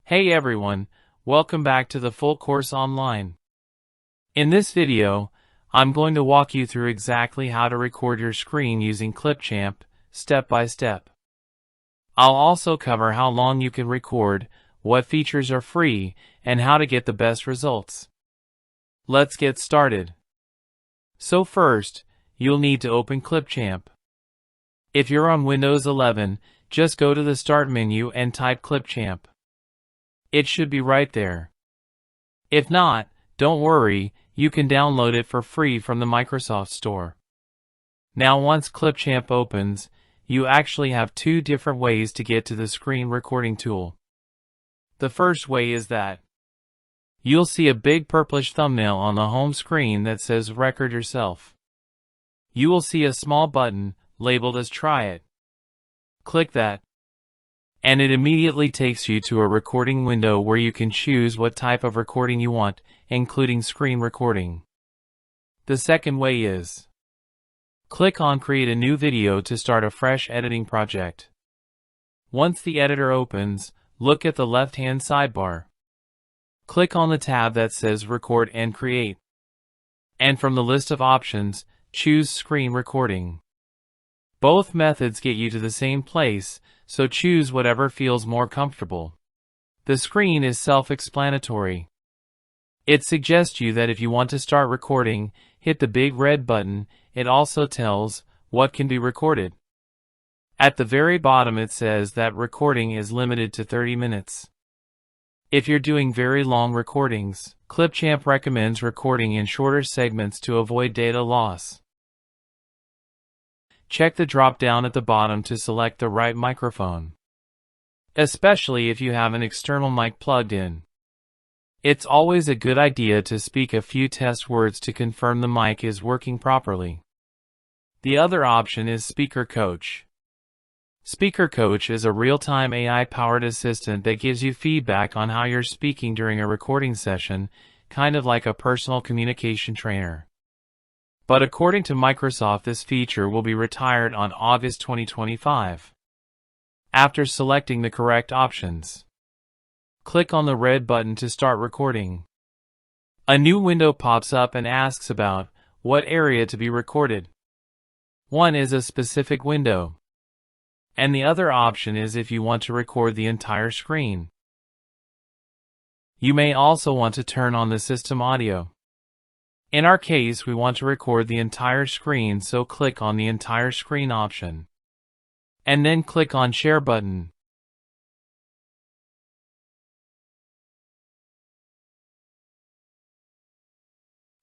Hey everyone, welcome back to the Full Course Online. In this video, I'm going to walk you through exactly how to record your screen using Clipchamp, step by step. I'll also cover how long you can record, what features are free, and how to get the best results. Let's get started. So first, you'll need to open Clipchamp. If you're on Windows 11, just go to the Start menu and type Clipchamp. It should be right there. If not, don't worry, you can download it for free from the Microsoft Store. Now once Clipchamp opens, you actually have two different ways to get to the screen recording tool. The first way is that you'll see a big purplish thumbnail on the home screen that says Record Yourself. You will see a small button labeled as Try It. Click that, and it immediately takes you to a recording window where you can choose what type of recording you want, including screen recording. The second way is click on Create a new video to start a fresh editing project. Once the editor opens, look at the left-hand sidebar. Click on the tab that says Record and Create. And from the list of options, choose Screen Recording. Both methods get you to the same place, so choose whatever feels more comfortable. The screen is self-explanatory. It suggests you that if you want to start recording, hit the big red button. It also tells what can be recorded. At the very bottom it says that recording is limited to 30 minutes. If you're doing very long recordings, Clipchamp recommends recording in shorter segments to avoid data loss. Check the drop-down at the bottom to select the right microphone, especially if you have an external mic plugged in. It's always a good idea to speak a few test words to confirm the mic is working properly. The other option is Speaker Coach. Speaker Coach is a real-time AI-powered assistant that gives you feedback on how you're speaking during a recording session, kind of like a personal communication trainer. But according to Microsoft, this feature will be retired on August 2025. After selecting the correct options, click on the red button to start recording. A new window pops up and asks about what area to be recorded. One is a specific window, and the other option is if you want to record the entire screen. You may also want to turn on the system audio. In our case, we want to record the entire screen, so click on the entire screen option, and then click on Share button.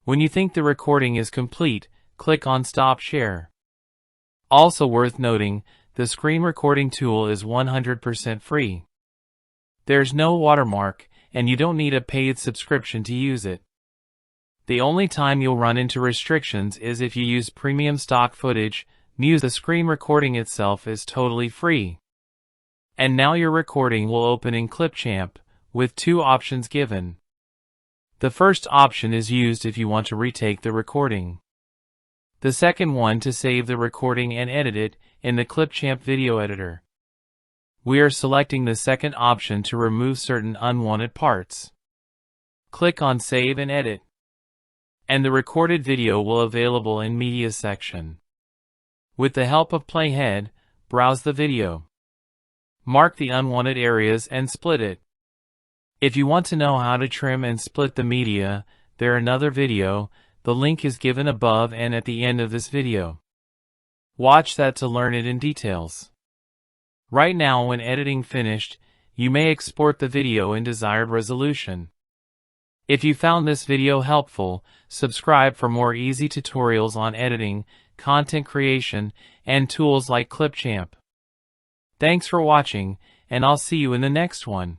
When you think the recording is complete, click on Stop Share. Also worth noting, the screen recording tool is 100% free. There's no watermark, and you don't need a paid subscription to use it. The only time you'll run into restrictions is if you use premium stock footage. The screen recording itself is totally free. And now your recording will open in Clipchamp, with two options given. The first option is used if you want to retake the recording. The second one to save the recording and edit it in the Clipchamp video editor. We are selecting the second option to remove certain unwanted parts. Click on Save and Edit, and the recorded video will be available in Media section. With the help of Playhead, browse the video. Mark the unwanted areas and split it. If you want to know how to trim and split the media, there's another video. The link is given above and at the end of this video. Watch that to learn it in details. Right now, when editing finished, you may export the video in desired resolution. If you found this video helpful, subscribe for more easy tutorials on editing, content creation, and tools like Clipchamp. Thanks for watching, and I'll see you in the next one.